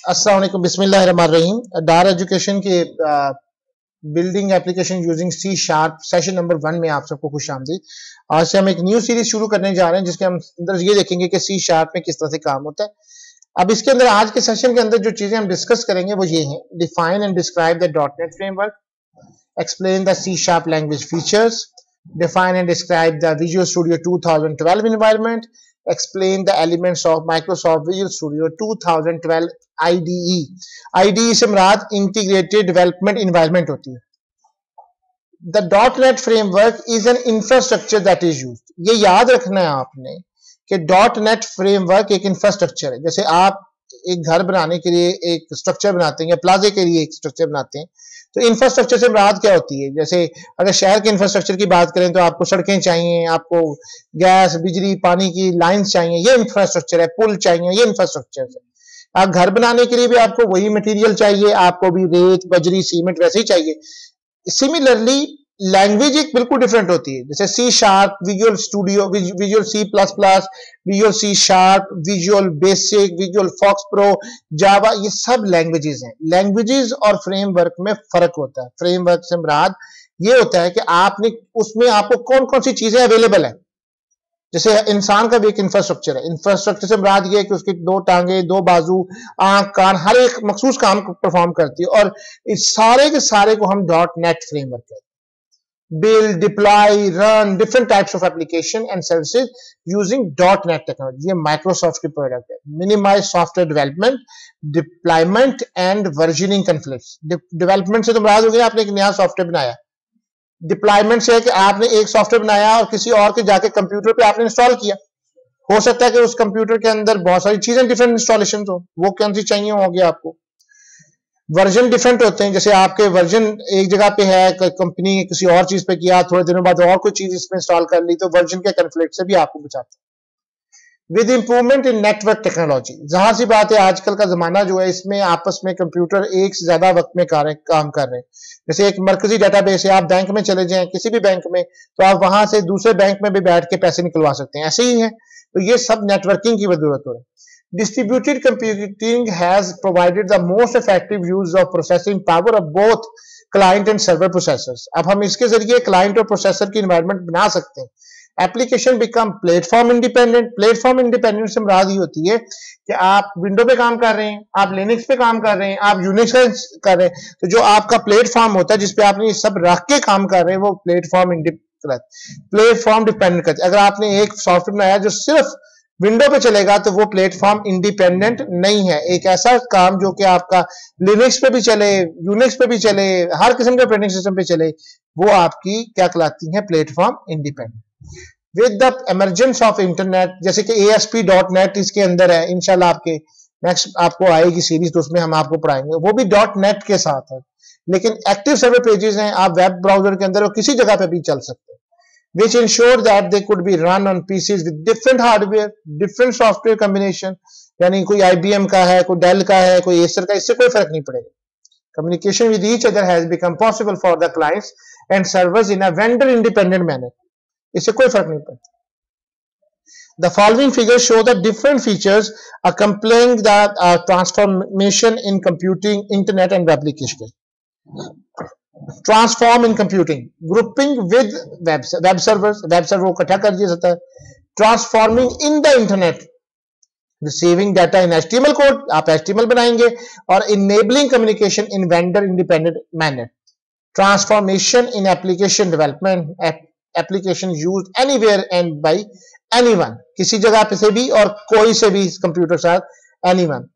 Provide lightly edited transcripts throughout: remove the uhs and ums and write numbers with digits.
अस्सलाम वालेकुम, बिस्मिल्लाहिर्रहमानिर्रहीम। डार एजुकेशन के building application using C sharp session number 1 में आप सबको खुश आमदीद। आज से हम एक न्यू सीरीज शुरू करने जा रहे हैं जिसके हम अंदर ये देखेंगे कि सी शार्प में किस तरह से काम होता है। अब इसके अंदर आज के सेशन के अंदर जो चीजें हम डिस्कस करेंगे वो ये हैं: define and describe the dot net framework, explain the C Sharp language features, define and describe the Visual Studio 2012 environment, explain the elements of Microsoft Visual Studio 2012 IDE. IDE से मुराद Integrated Development Environment होती है। The .NET framework is an infrastructure that is used. ये याद रखना है आपने कि .NET framework एक इंफ्रास्ट्रक्चर है। जैसे आप एक घर बनाने के लिए एक स्ट्रक्चर बनाते हैं या प्लाजे के लिए एक स्ट्रक्चर बनाते हैं, तो इंफ्रास्ट्रक्चर से मुराद क्या होती है? जैसे अगर शहर के इंफ्रास्ट्रक्चर की बात करें तो आपको सड़कें चाहिए, आपको गैस, बिजली, पानी की लाइंस चाहिए, ये इंफ्रास्ट्रक्चर है। पुल चाहिए, ये इंफ्रास्ट्रक्चर है। आप घर बनाने के लिए भी आपको वही मटेरियल चाहिए, आपको भी रेत, बजरी, सीमेंट वैसे ही चाहिए। सिमिलरली लैंग्वेज एक बिल्कुल डिफरेंट होती है। जैसे C sharp, visual studio, visual C plus plus, visual C sharp, visual basic, visual FoxPro, Java, ये सब लैंग्वेजेस हैं। लैंग्वेजेस और फ्रेमवर्क में फर्क होता है। फ्रेमवर्क से मुराद ये होता है कि आपने उसमें आपको कौन कौन सी चीजें अवेलेबल है। जैसे इंसान का भी एक इंफ्रास्ट्रक्चर है। इंफ्रास्ट्रक्चर से मुराद ये है कि उसकी दो टांगे, दो बाजू, आंख, कान, हर एक मखसूस काम परफॉर्म करती है। और इस सारे के सारे को हम .NET फ्रेमवर्क कहते हैं। build, deploy, run different types of application and services using .NET technology. ये Microsoft की प्रोडक्ट है। Minimize software development, deployment and versioning conflicts. Development से तो मुराद हो गया आपने एक नया सॉफ्टवेयर बनाया। Deployment से है कि आपने एक सॉफ्टवेयर बनाया और किसी और के जाके कंप्यूटर पे आपने इंस्टॉल किया। हो सकता है कि उस कंप्यूटर के अंदर बहुत सारी चीजें डिफरेंट इंस्टॉलेशन हो, वो कौन सी चाहिए होगी आपको। वर्जन डिफरेंट होते हैं। जैसे आपके वर्जन एक जगह पे है, कंपनी किसी और चीज पे किया, थोड़े दिनों बाद और कोई चीज इसमें इंस्टॉल कर ली, तो वर्जन के कन्फ्लिक्ट से भी आपको बचाते हैं। With improvement in network technology, जहां सी बात है आजकल का जमाना जो है, इसमें आपस में कंप्यूटर एक से ज्यादा वक्त में काम कर रहे हैं। जैसे एक मरकजी डाटाबेस है, आप बैंक में चले जाएं, किसी भी बैंक में, तो आप वहां से दूसरे बैंक में भी बैठ के पैसे निकलवा सकते हैं। ऐसे ही है, तो ये सब नेटवर्किंग की जरूरत हो रही है। Distributed computing has provided the most effective use of processing power of both client and server processors. अब हम इसके जरिए क्लाइंट और प्रोसेसर की एनवायरनमेंट बना सकते हैं। Application become platform independent. Platform independent से मुराद ये होती है कि आप विंडो पे काम कर रहे हैं, आप लिनक्स पे काम कर रहे हैं, आप यूनिक्स कर रहे हैं, तो जो आपका प्लेटफॉर्म होता है जिसपे आपने ये सब रख के काम कर रहे हैं, वो प्लेटफॉर्म डिपेंडेंट करते हैं। अगर आपने एक सॉफ्टवेयर बनाया जो सिर्फ विंडो पे चलेगा तो वो प्लेटफॉर्म इंडिपेंडेंट नहीं है। एक ऐसा काम जो कि आपका लिनक्स पे भी चले, यूनिक्स पे भी चले, हर किस्म के ऑपरेटिंग सिस्टम पे चले, वो आपकी क्या कहलाती है? Platform independent. With the emergence of internet, जैसे कि ASP.NET इसके अंदर है, इंशाल्लाह आपके नेक्स्ट आपको आएगी सीरीज, तो उसमें हम आपको पढ़ाएंगे, वो भी .NET के साथ है। लेकिन एक्टिव सर्वर पेजेस हैं, आप वेब ब्राउजर के अंदर और किसी जगह पे भी चल सकते हैं। which ensure that they could be run on PCs with different hardware, different software combination. यानी कोई IBM का है, कोई Dell का है, कोई Acer का, इससे कोई फर्क नहीं पड़ेगा। Communication with each other has become possible for the clients and servers in a vendor independent manner. इससे कोई फर्क नहीं पड़ता। The following figures show the different features accompanying the transformation in computing, internet and application. Transform in computing, grouping with web server को इकट्ठा कर दिया जाता है। Transforming in the internet, receiving data in HTML code, आप HTML बनाएंगे, और enabling communication in vendor independent manner. Transformation in application development, application used anywhere and bye anyone, किसी जगह पे से भी और कोई से भी कंप्यूटर साथ anyone.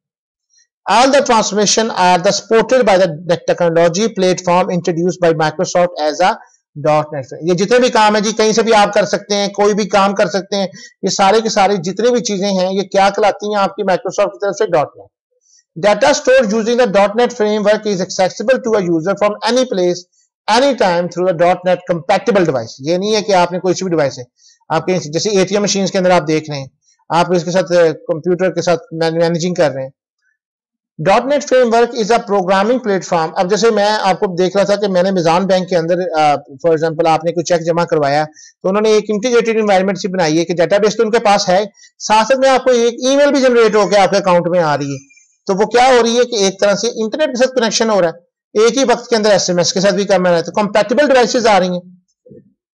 All the transformation are supported by the technology platform introduced by Microsoft as a .NET. ये जितने भी काम है जी, कहीं से भी आप कर सकते हैं, कोई भी काम कर सकते हैं। ये सारे के सारे जितने भी चीजें हैं, ये क्या कहलाती हैं आपकी माइक्रोसॉफ्ट की तरफ से .NET. Data stored using the .NET framework is accessible to a user from any place, anytime through a .NET compatible device. ये नहीं है कि आपने कोई सी भी डिवाइस है आपके, जैसे ATM मशीन के अंदर आप देख रहे हैं, आप इसके साथ कंप्यूटर के साथ मैनेजिंग कर रहे हैं। .NET framework is a programming platform. अब जैसे मैं आपको देख रहा था कि मैंने मिजान बैंक के अंदर फॉर एग्जांपल आपने कोई चेक जमा करवाया, तो उन्होंने एक इंटीग्रेटेड एनवायरनमेंट सी बनाई है कि डेटाबेस तो उनके पास है, साथ में आपको एक ईमेल भी जनरेट होकर आपके अकाउंट में आ रही है। तो वो क्या हो रही है कि एक तरह से इंटरनेट के साथ कनेक्शन हो रहा है, एक ही वक्त के अंदर एसएमएस के साथ भी करना है, तो कंपैटिबल डिवाइसेस आ रही हैं।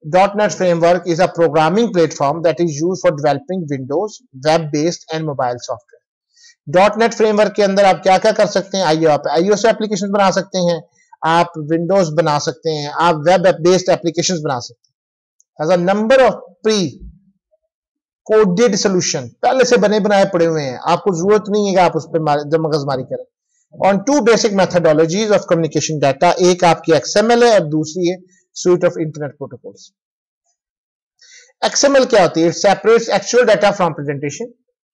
.NET framework is a programming platform that is used for developing Windows, web-based and mobile software. .NET framework के अंदर आप क्या क्या कर सकते हैं, आइए आप iOS एप्लीकेशन बना सकते हैं, आप Windows बना सकते हैं, आप वेब बेस्ड एप्लीकेशंस बना सकते हैं। Has a number of pre-coded solution, पहले से बने बनाए पड़े हुए हैं, आपको जरूरत नहीं है कि आप उस पर मगजमारी करें। On two basic methodologies of communication data, एक आपकी XML है और दूसरी है suite of internet protocols. XML क्या होती है? It separates actual data from presentation.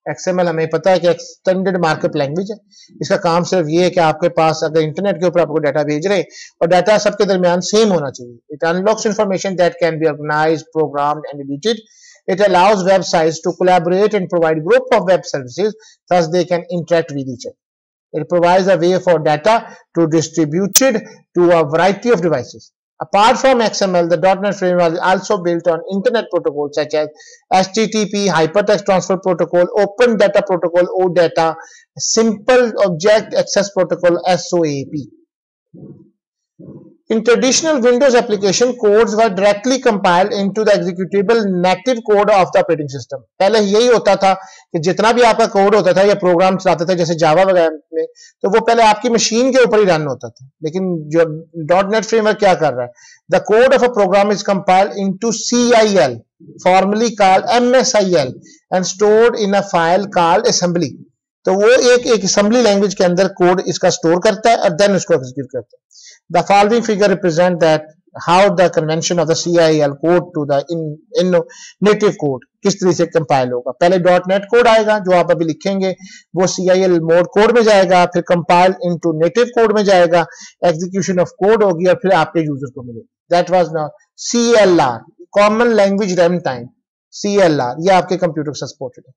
XML हमें पता है कि एक्सटेंडेड मार्कअप लैंग्वेज है। इसका काम सिर्फ ये है कि आपके पास अगर इंटरनेट के ऊपर आपको डाटा भेज रहे और डाटा सबके दरमियान सेम होना चाहिए। It unlocks information that can be organized, programmed and edited. It allows websites to collaborate and provide group of web services, thus they can interact with each other. It provides a way for data to be distributed to a variety of devices. Apart from XML, the .NET framework is also built on internet protocols such as HTTP, Hypertext Transfer Protocol, Open Data Protocol, OData, Simple Object Access Protocol, SOAP. In traditional Windows application, codes were directly compiled into the executable native code of the operating system. पहले यही होता था कि जितना भी आपका code होता था या प्रोग्राम चलाते थे जैसे जावा वगैरह में, तो वो पहले आपकी मशीन के ऊपर ही रन होता था। लेकिन जो .NET फ्रेमवर्क क्या कर रहा है? The code of a program is compiled into CIL, formerly called MSIL, and stored in a file called assembly. तो वो एक assembly लैंग्वेज के अंदर कोड इसका स्टोर करता है और देन उसको एग्जीक्यूट करता है। The following figure represent that how the convention of the CIL code to the in native code किस तरह से कंपाइल होगा। पहले .NET कोड आएगा जो आप अभी लिखेंगे, वो CIL मोड कोड में जाएगा, फिर कंपाइल इनटू नेटिव कोड में जाएगा, एग्जीक्यूशन ऑफ कोड होगी और फिर आपके यूजर को मिलेगी। That was now CLR, common language runtime. CLR ये आपके कंप्यूटर से सपोर्टेड है।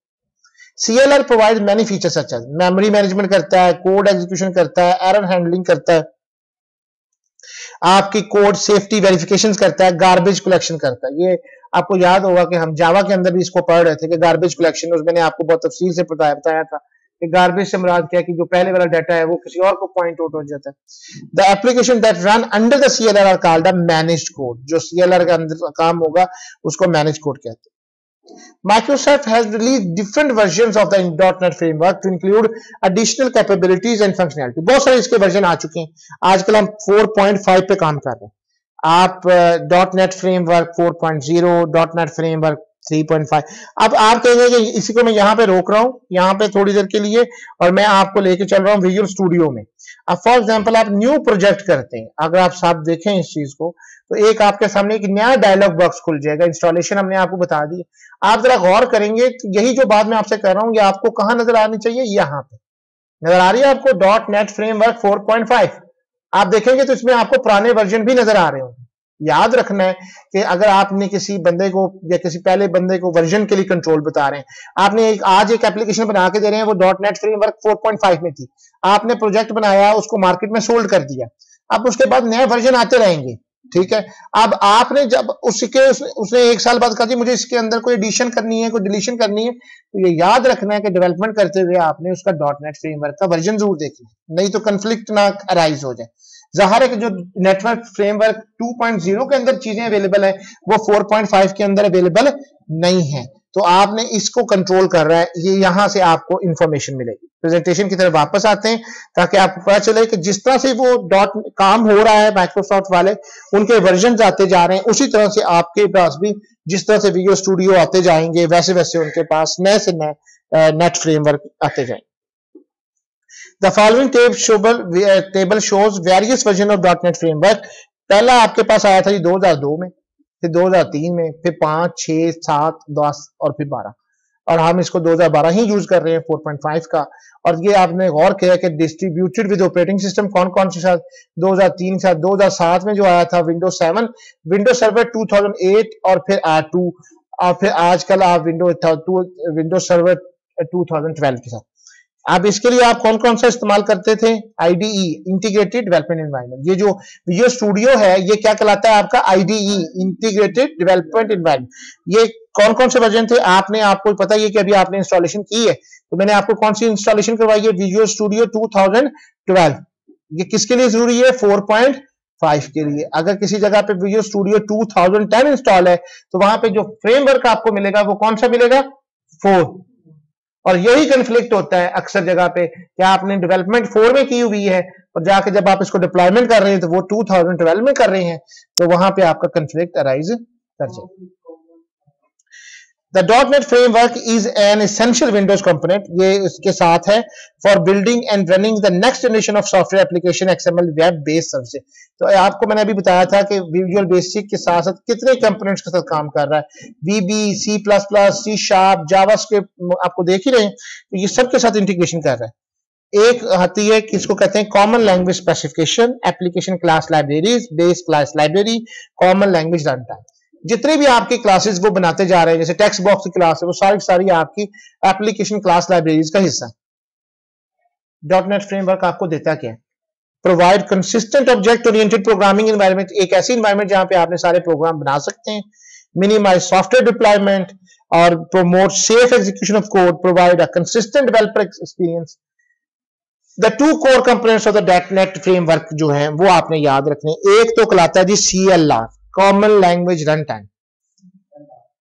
CLR provide many features such as memory management करता है, कोड एग्जीक्यूशन करता है, एरर हैंडलिंग करता है, आपकी कोड सेफ्टी वेरिफिकेशंस करता है, गार्बेज कलेक्शन करता है। ये आपको याद होगा कि हम जावा के अंदर भी इसको पढ़ रहे थे कि गार्बेज कलेक्शन, उसमें मैंने आपको बहुत तफसील से बताया था कि गार्बेज से मुराद क्या है कि जो पहले वाला डाटा है वो किसी और को पॉइंट आउट हो जाता है। The application that run under the CLR are called the managed code. जो CLR का अंदर काम होगा उसको मैनेज कोड कहते हैं। Microsoft has released different versions of the .NET framework to include additional capabilities and functionality. बहुत सारे इसके वर्जन आ चुके हैं। आजकल हम 4.5 पे काम कर रहे हैं। आप .NET framework 4.0, .NET framework 3.5। अब आप कहेंगे कि इसी को मैं यहाँ पे रोक रहा हूँ, यहाँ पे थोड़ी देर के लिए, और मैं आपको लेके चल रहा हूँ विजुअल स्टूडियो में। अब फॉर एग्जाम्पल आप न्यू प्रोजेक्ट करते हैं, अगर आप साथ देखें इस चीज को, तो एक आपके सामने एक नया डायलॉग बॉक्स खुल जाएगा। इंस्टॉलेशन हमने आपको बता दी। आप जरा गौर करेंगे तो यही जो बात मैं आपसे कर रहा हूँ ये आपको कहाँ नजर आनी चाहिए? यहाँ पे नजर आ रही है आपको .NET फ्रेमवर्क 4.5। आप देखेंगे तो इसमें आपको पुराने वर्जन भी नजर आ रहे होंगे। याद रखना है कि अगर आपने किसी बंदे को या किसी पहले बंदे को वर्जन के लिए कंट्रोल बता रहे हैं, आपने आज एक एप्लीकेशन बना के दे रहे हैं, वो .NET फ्रेमवर्क 4.5 में थी, आपने प्रोजेक्ट बनाया, उसको मार्केट में सोल्ड कर दिया, अब उसके बाद नए वर्जन आते रहेंगे, ठीक है। अब आपने जब उसने एक साल बाद कहा जी मुझे इसके अंदर कोई एडिशन करनी है, कोई डिलीशन करनी है, तो ये याद रखना है कि डेवलपमेंट करते हुए आपने उसका .NET फ्रेमवर्क का वर्जन जरूर देखना, नहीं तो कंफ्लिक्ट ना अराइज हो जाए। जाहिर है कि जो नेटवर्क फ्रेमवर्क 2.0 के अंदर चीजें अवेलेबल है वो 4.5 के अंदर अवेलेबल नहीं है, तो आपने इसको कंट्रोल कर रहा है, ये यहां से आपको इंफॉर्मेशन मिलेगी। प्रेजेंटेशन की तरफ वापस आते हैं ताकि आपको पता चले कि जिस तरह से वो काम हो रहा है माइक्रोसॉफ्ट वाले, उनके वर्जन आते जा रहे हैं, उसी तरह से आपके पास भी जिस तरह से विजुअल स्टूडियो आते जाएंगे वैसे वैसे उनके पास नए से नए नेट फ्रेमवर्क आते जाएंगे। The following table shows various version of .NET framework। पहला आपके पास आया था जी 2002 में, फिर 2003 में, फिर 5, 6, 7, 10 और फिर 12, और हम इसको 2012 ही यूज कर रहे हैं 4.5 का। और ये आपने गौर किया कि डिस्ट्रीब्यूटेड विद ऑपरेटिंग सिस्टम कौन कौन से साथ 2003 के साथ 2007 में जो आया था विंडोज 7, विंडोज सर्वर 2008 और फिर R2, और फिर आजकल आप विंडोज सर्वर 2012 के साथ। अब इसके लिए आप कौन कौन सा इस्तेमाल करते थे? IDE, integrated development environment. ये जो विजुअल स्टूडियो है ये क्या कहलाता है आपका? IDE, integrated development environment. ये कौन कौन से वर्जन थे आपने, आपको पता ही है कि अभी आपने इंस्टॉलेशन की है, तो मैंने आपको कौन सी इंस्टॉलेशन करवाई है? Visual studio 2012। ये किसके लिए जरूरी है? 4.5 के लिए। अगर किसी जगह पे विजुअल स्टूडियो 2010 इंस्टॉल है तो वहां पे जो फ्रेमवर्क आपको मिलेगा वो कौन सा मिलेगा? 4। और यही कंफ्लिक्ट होता है अक्सर जगह पे कि आपने डेवलपमेंट 4 में की हुई है और जाके जब आप इसको डिप्लॉयमेंट कर रहे हैं तो वो 2012 में कर रहे हैं, तो वहां पे आपका कंफ्लिक्ट अराइज कर जाए। The .NET framework is an essential Windows component, ये इसके साथ है for building and running the next generation of software application XML web based services। तो आपको मैंने अभी बताया था कि Visual Basic के साथ साथ कितने कंपोनेंट्स के साथ काम कर रहा है, VB, C++, C Sharp, JavaScript आपको देख ही रहे हैं, तो ये सब के साथ इंटीग्रेशन कर रहा है। एक आती है किसको कहते हैं? Common language specification, application class libraries, base class library, common language run time. जितने भी आपकी क्लासेस वो बनाते जा रहे हैं, जैसे टेक्स्ट बॉक्स की क्लास है, वो सारी सारी आपकी एप्लीकेशन क्लास लाइब्रेरीज का हिस्सा है। डॉटनेट फ्रेमवर्क आपको देता क्या है? Provide consistent object oriented programming environment, एक ऐसी एनवायरनमेंट जहां पे आपने सारे प्रोग्राम बना सकते हैं। मिनिमाइज सॉफ्टवेयर डिप्लॉयमेंट और promote safe execution of code, provide a consistent developer experience. The two core components of the dot net framework जो है वो आपने याद रखने। एक तो कहलाता है जी CLR, common language runtime.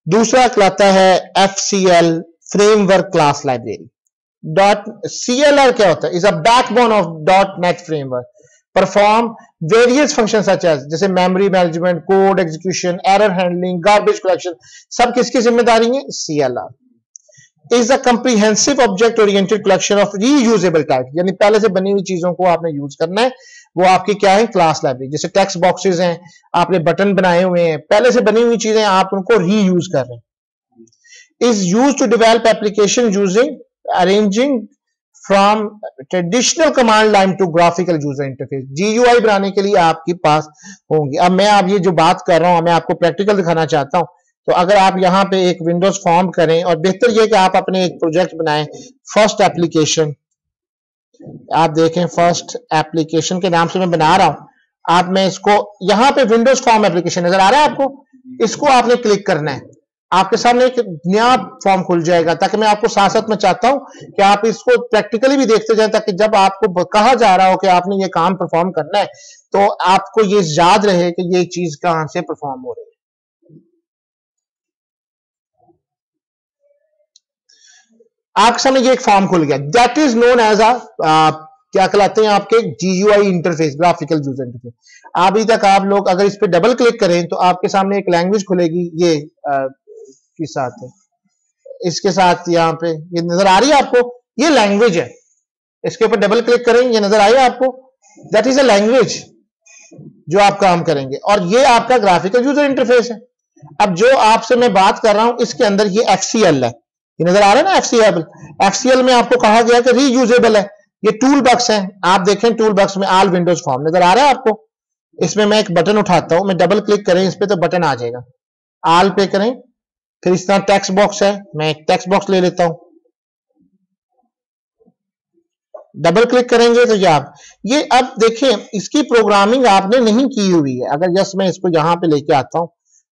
दूसरा कहलाता है FCL, framework class library. CLR क्या होता है? Is a backbone of .NET framework, perform various function such as, जैसे memory management, code execution, error handling, garbage collection, सब किसकी जिम्मेदारी है? CLR is a comprehensive object oriented collection of reusable type, यानी पहले से बनी हुई चीजों को आपने यूज करना है, वो आपकी क्या है? Class library. जैसे टेक्स्ट बॉक्सेस हैं, आपने बटन बनाए हुए हैं, पहले से बनी हुई चीजें आप उनको रीयूज कर रहे हैं। Is use to develop application using arranging from traditional command line to graphical user interface. GUI बनाने के लिए आपके पास होंगी। अब मैं आप ये जो बात कर रहा हूं मैं आपको प्रैक्टिकल दिखाना चाहता हूं। तो अगर आप यहां पे एक विंडोज फॉर्म करें, और बेहतर यह कि आप अपने एक प्रोजेक्ट बनाएं, फर्स्ट एप्लीकेशन, आप देखें फर्स्ट एप्लीकेशन के नाम से मैं बना रहा हूं। आप मैं इसको यहां पे विंडोज फॉर्म एप्लीकेशन नजर आ रहा है आपको, इसको आपने क्लिक करना है, आपके सामने एक नया फॉर्म खुल जाएगा। ताकि मैं आपको साथ साथ में चाहता हूं कि आप इसको प्रैक्टिकली भी देखते जाएं, ताकि जब आपको कहा जा रहा हो कि आपने ये काम परफॉर्म करना है तो आपको ये याद रहे कि ये चीज कहां से परफॉर्म हो रही है। आपके सामने ये एक फॉर्म खुल गया, that is known as a क्या कहलाते हैं आपके? GUI interface, graphical user interface. अभी तक आप लोग अगर इस पे डबल क्लिक करें तो आपके सामने एक लैंग्वेज खुलेगी, ये के साथ है, इसके साथ यहाँ पे ये नजर आ रही है आपको, ये लैंग्वेज है। इसके ऊपर डबल क्लिक करें, ये नजर आई आपको, दैट इज अ लैंग्वेज जो आप काम करेंगे, और ये आपका ग्राफिकल यूजर इंटरफेस है। अब जो आपसे मैं बात कर रहा हूं इसके अंदर ये FCL है, ये नजर आ रहा है ना FCL। FCL में आपको कहा गया कि रीयूजेबल है। ये टूल बॉक्स है, आप देखें टूल बॉक्स में ऑल विंडोज फॉर्म नजर आ रहा है आपको। इसमें मैं एक बटन उठाता हूं, मैं डबल क्लिक करें इस पे तो बटन आ जाएगा, ऑल पे करें, फिर इस तरह टेक्स्ट बॉक्स है, मैं एक टेक्स्ट बॉक्स ले लेता हूं, डबल क्लिक करेंगे तो ये अब देखें इसकी प्रोग्रामिंग आपने नहीं की हुई है। अगर जस्ट मैं इसको यहां पे लेके आता हूं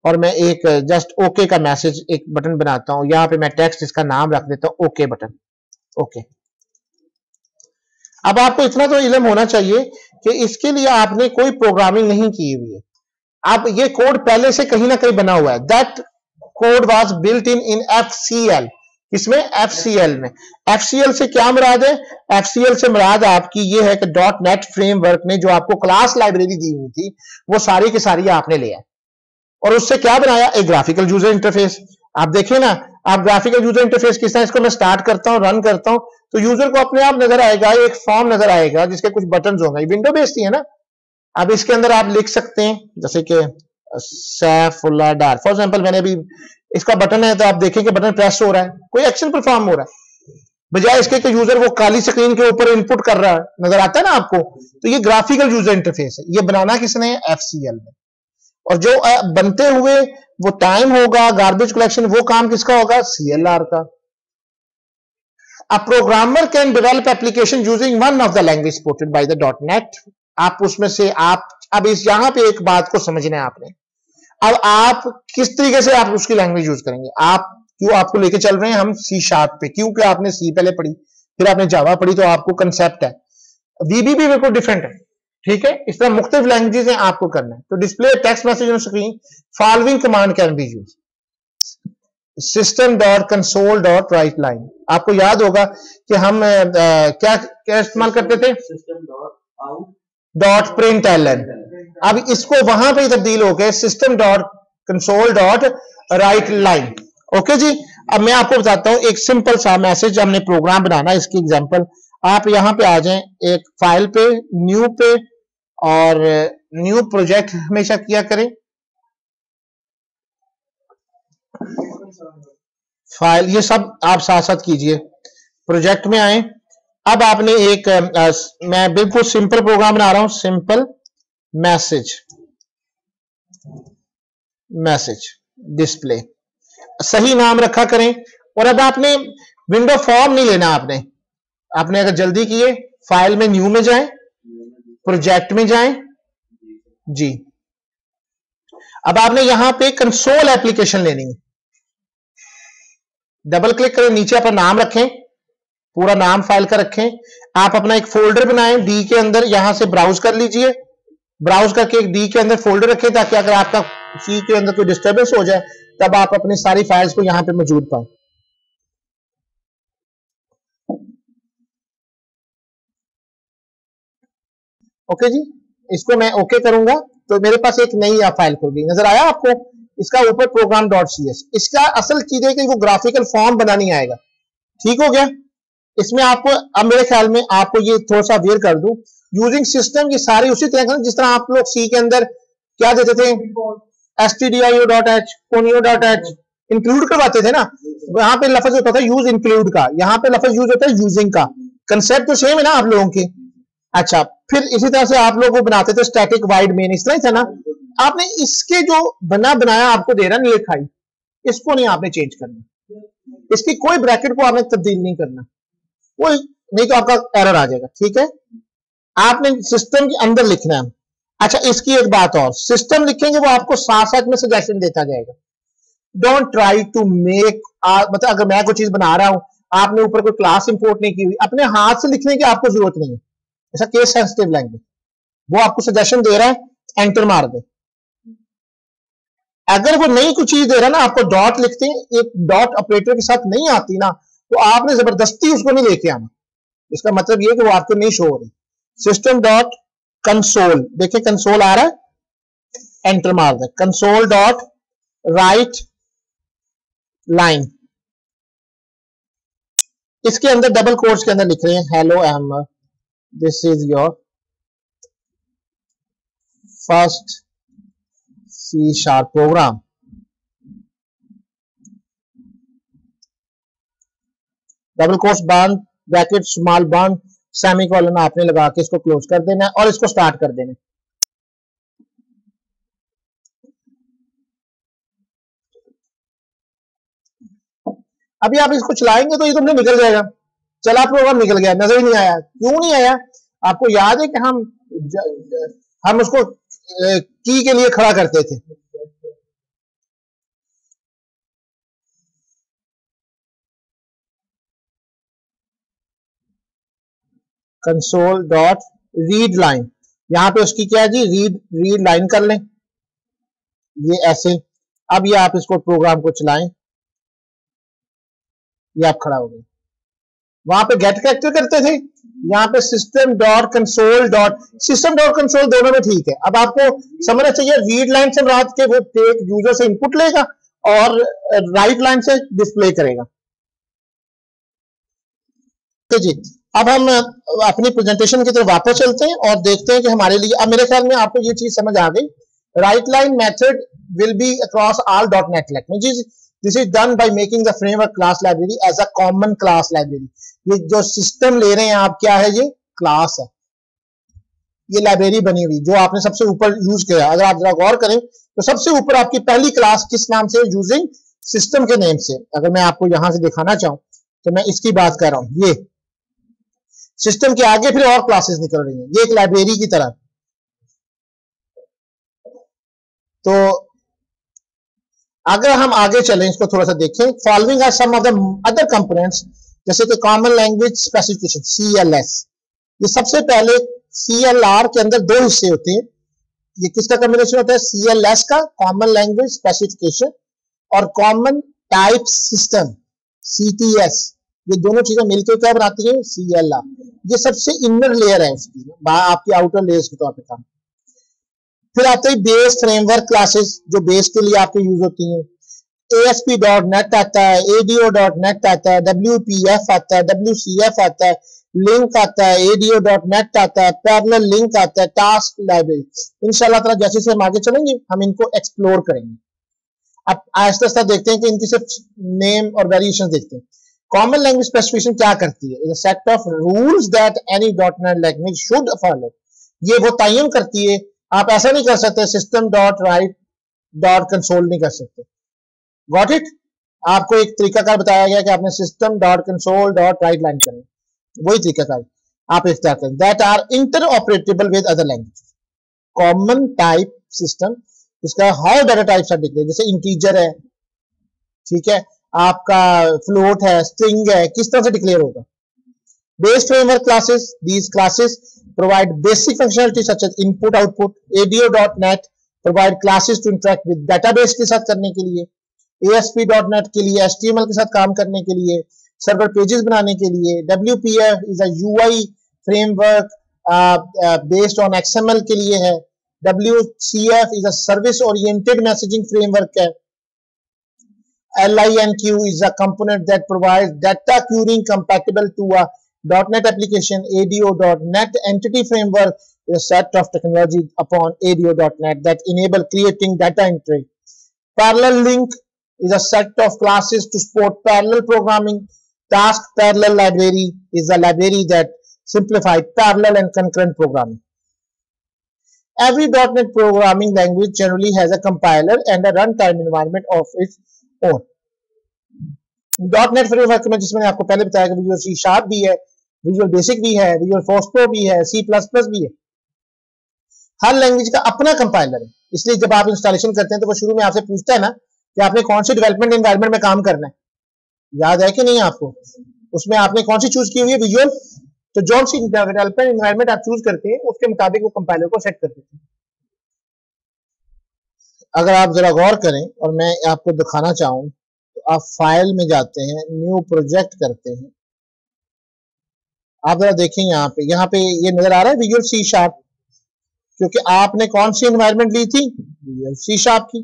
और मैं एक जस्ट ओके का मैसेज एक बटन बनाता हूं, यहां पे मैं टेक्स्ट इसका नाम रख देता हूं ओके बटन, ओके। अब आपको इतना तो इल्म होना चाहिए कि इसके लिए आपने कोई प्रोग्रामिंग नहीं की हुई है। अब ये कोड पहले से कहीं ना कहीं बना हुआ है, that code was built in FCL। इसमें FCL में, FCL से क्या मुराद है? FCL से मुराद आपकी ये है कि .NET फ्रेमवर्क ने जो आपको क्लास लाइब्रेरी दी हुई थी वो सारी की सारी आपने लिया और उससे क्या बनाया? एक ग्राफिकल यूजर इंटरफेस। आप देखें ना, आप ग्राफिकल यूजर इंटरफेस किस तरह, इसको मैं स्टार्ट करता हूं, रन करता हूं तो यूजर को अपने आप नजर आएगा, एक फॉर्म नजर आएगा जिसके कुछ बटन होंगे, विंडो बेस्ड ही है ना। अब इसके अंदर आप लिख सकते हैं जैसे कि सैफुल्लाह डार, फॉर एग्जांपल मैंने अभी इसका बटन है तो आप देखें कि बटन प्रेस हो रहा है, कोई एक्शन परफॉर्म हो रहा है, बजाय इसके कि यूजर वो काली स्क्रीन के ऊपर इनपुट कर रहा है, नजर आता है ना आपको। तो ये ग्राफिकल यूजर इंटरफेस है, ये बनाना किसने है? FCL में। और जो बनते हुए वो टाइम होगा, गार्बेज कलेक्शन, वो काम किसका होगा? CLR का। A programmer can develop application using one of the language supported by the .NET. आप उसमें से आप अब इस यहां पे एक बात को समझना है आपने। अब आप किस तरीके से आप उसकी लैंग्वेज यूज करेंगे। आप क्यों आपको लेके चल रहे हैं हम सी शार्प पे, क्योंकि आपने सी पहले पढ़ी, फिर आपने जावा पढ़ी, तो आपको कंसेप्ट है। वीबी भी बिल्कुल डिफरेंट है, ठीक है। इस तरह मुख्तलिफ लैंग्वेजेस हैं, आपको करना है। तो display text message on screen, following command can be use, system.console.writeline। आपको याद होगा कि हम क्या क्या इस्तेमाल करते थे, .println। अब इसको वहां पे तब्दील हो गए system.console.writeline। ओके जी। अब मैं आपको बताता हूं एक सिंपल सा मैसेज, हमने प्रोग्राम बनाना, इसकी एग्जांपल। आप यहां पे आ जाएं, एक फाइल पे, न्यू पे, और न्यू प्रोजेक्ट हमेशा किया करें। फाइल, ये सब आप साथ साथ कीजिए। प्रोजेक्ट में आए। अब आपने एक मैं बिल्कुल सिंपल प्रोग्राम बना रहा हूं, सिंपल मैसेज डिस्प्ले, सही नाम रखा करें। और अब आपने विंडो फॉर्म नहीं लेना, आपने अगर जल्दी किए, फाइल में न्यू में जाएं, प्रोजेक्ट में जाएं जी। अब आपने यहां पे कंसोल एप्लीकेशन लेनी है, डबल क्लिक करें, नीचे अपना नाम रखें, पूरा नाम फाइल का रखें। आप अपना एक फोल्डर बनाएं डी के अंदर, यहां से ब्राउज कर लीजिए, ब्राउज करके एक डी के अंदर फोल्डर रखें, ताकि अगर आपका सी के अंदर कोई डिस्टर्बेंस हो जाए तब आप अपनी सारी फाइल्स को यहां पे मौजूद पाएं। ओके जी, इसको मैं ओके करूंगा तो मेरे पास एक नई फाइल खुल गई, नजर आया आपको। इसका ऊपर program.cs, इसका असल चीज है कि वो ग्राफिकल फॉर्म बनानी आएगा, ठीक हो गया। इसमें आपको, अब मेरे ख्याल में आपको ये थोड़ा सा अवेयर कर दूं, यूजिंग सिस्टम ये सारी उसी तरह का जिस तरह आप लोग सी के अंदर क्या देते थे, stdio.h, conio.h इंक्लूड करवाते थे ना, वहां पे लफ्ज होता था यूज इंक्लूड का, यहाँ पे लफ्ज यूज होता है यूजिंग का। कंसेप्ट तो सेम है ना आप लोगों के। अच्छा, फिर इसी तरह से आप लोग वो बनाते थे स्टैटिक वाइड मेन, इस तरह था ना। आपने इसके जो बनाया आपको दे रहा नहीं लिखाई, इसको नहीं आपने चेंज करना, इसकी कोई ब्रैकेट को आपने तब्दील नहीं करना, कोई नहीं तो आपका एरर आ जाएगा, ठीक है। आपने सिस्टम के अंदर लिखना है। अच्छा, इसकी एक बात और, सिस्टम लिखेंगे वो आपको साथ साथ में सजेशन देता जाएगा। डोंट ट्राई टू मेक, मतलब अगर मैं कोई चीज बना रहा हूं, आपने ऊपर कोई क्लास इंपोर्ट नहीं की हुई, अपने हाथ से लिखने की आपको जरूरत नहीं है। ऐसा केस सेंसिटिव लैंग्वेज, वो आपको सजेशन दे रहा है, एंटर मार दे। अगर वो नई कुछ चीज दे रहा है ना, आपको डॉट लिखते हैं, एक डॉट ऑपरेटर के साथ नहीं आती ना, तो आपने जबरदस्ती उसको नहीं लेके आना। इसका मतलब ये कि वो आपको नहीं शो हो रही। सिस्टम डॉट कंसोल, देखिए कंसोल आ रहा है, एंटर मार दे। कंसोल डॉट राइट लाइन, इसके अंदर डबल कोट्स के अंदर लिख रहे हैं, hello Ahmad, this is your first C sharp program. Double quotes बंद, ब्रैकेट स्मॉल बंद, सेमीकोलन आपने लगा के इसको क्लोज कर देना है और इसको स्टार्ट कर देना है। अभी आप इसको चलाएंगे तो ये तुमने निकल जाएगा, चला प्रोग्राम निकल गया, नजर ही नहीं आया। क्यों नहीं आया? आपको याद है कि हम उसको की के लिए खड़ा करते थे। कंसोल डॉट रीड लाइन, यहां पे उसकी क्या है जी, रीड लाइन कर लें, ये ऐसे। अब ये आप इसको प्रोग्राम को चलाएं, ये आप खड़ा हो गए। वहां पे गेट कैरेक्टर करते थे, यहाँ पे सिस्टम डॉट कंसोल दोनों में ठीक है। अब आपको समझना चाहिए रीड लाइन से मुराद के वो यूजर से इनपुट लेगा और राइट लाइन से डिस्प्ले करेगा। तो जी, अब हम अपनी प्रेजेंटेशन की तरफ वापस चलते हैं और देखते हैं कि हमारे लिए, अब मेरे ख्याल में आपको ये चीज समझ आ गई। Write line method will be across all .NET languages. This is done by making the framework class library as a common class library. ये जो सिस्टम ले रहे हैं आप, क्या है ये? क्लास है, ये लाइब्रेरी बनी हुई जो आपने सबसे ऊपर यूज किया। अगर आप जरा गौर करें तो सबसे ऊपर आपकी पहली क्लास किस नाम से? यूजिंग सिस्टम के नेम से। अगर मैं आपको यहां से दिखाना चाहूं तो मैं इसकी बात कर रहा हूं। ये सिस्टम के आगे फिर और क्लासेस निकल रही हैं, ये एक लाइब्रेरी की तरह। तो अगर हम आगे चलें, इसको थोड़ा सा देखें, following are some of the other components, जैसे कि कॉमन लैंग्वेज स्पेसिफिकेशन CLS। ये सबसे पहले CLR के अंदर दो हिस्से होते हैं। ये किसका कॉम्बिनेशन होता है? CLS का, कॉमन लैंग्वेज स्पेसिफिकेशन, और कॉमन टाइप सिस्टम CTS। ये दोनों चीजें मिलकर क्या बनाती है? CLR। ये सबसे इनर लेयर है उसकी, आपकी आउटर लेयर्स के तौर पर काम। फिर आते हैं बेस फ्रेमवर्क क्लासेस, जो बेस के लिए आपको यूज होती हैं। ASP.NET आता है, ADO.NET आता है, WPF आता है, WCF आता है, लिंक आता है, ADO.NET आता है, पैरेलल लिंक आता है, टास्क लाइब्रेरी। इंशाल्लाह ताला जैसे जैसे हम आगे चलेंगे हम इनको एक्सप्लोर करेंगे। अब आहिस्ता आहिस्ता देखते हैं कि इनकी सिर्फ नेम और वेरिएशन देखते हैं। कॉमन लैंग्वेज स्पेसिफिकेशन क्या करती है? Set of rules that any .NET language should follow. ये वो तयन करती है, आप ऐसा नहीं कर सकते system dot write dot console नहीं कर सकते। Got it? आपको एक तरीकाकार बताया गया कि आपने system dot console dot write line करना, वही तरीकाकार आप इख्तियार करें। That are interoperable with other language. Common type system, इसका how data types are declare, जैसे इंटीजर है, ठीक है, आपका फ्लोट है, स्ट्रिंग है, किस तरह से डिक्लेयर होगा। Base framework classes, these classes provide basic functionality such as input output। ADO.NET provide classes to interact with database के साथ करने के लिए। ASP.NET के लिए HTML के साथ काम करने के लिए, सर्वर पेजेस बनाने के लिए। WPF is a UI framework based on XML के लिए है। WCF is a service oriented messaging framework है। LINQ is a component that provides data queuing compatible to a .NET application। ADO.NET Entity Framework is a set of technology upon ADO.NET that enable creating data entry। Parallel Link is a set of classes to support parallel programming। Task Parallel Library is a library that simplifies parallel and concurrent programming। Every .NET programming language generally has a compiler and a runtime environment of its own। .NET framework में जिसमें आपको पहले बताया कि visual C sharp भी है, visual basic भी है, विजुअल फोर्स प्रो भी है, C++ भी है। हर लैंग्वेज का अपना कंपाइलर है, इसलिए जब आप इंस्टॉलेशन करते हैं तो वो शुरू में आपसे पूछता है ना कि आपने कौन सी डेवलपमेंट एनवायरनमेंट में काम करना है। याद है कि नहीं आपको? उसमें आपने कौन सी चूज की हुई है? विजुअल। तो जो सी डेवलपमेंट एनवायरनमेंट आप चूज करते हैं उसके मुताबिक वो कंपाइलर को सेट कर देते हैं। अगर आप जरा गौर करें और मैं आपको दिखाना चाहूं तो आप फाइल में जाते हैं, न्यू प्रोजेक्ट करते हैं। आप जरा देखें यहाँ पे ये नजर आ रहा है विजुअल C शार्प, क्योंकि आपने कौन सी एनवायरनमेंट ली थी? विजुअल C शार्प की।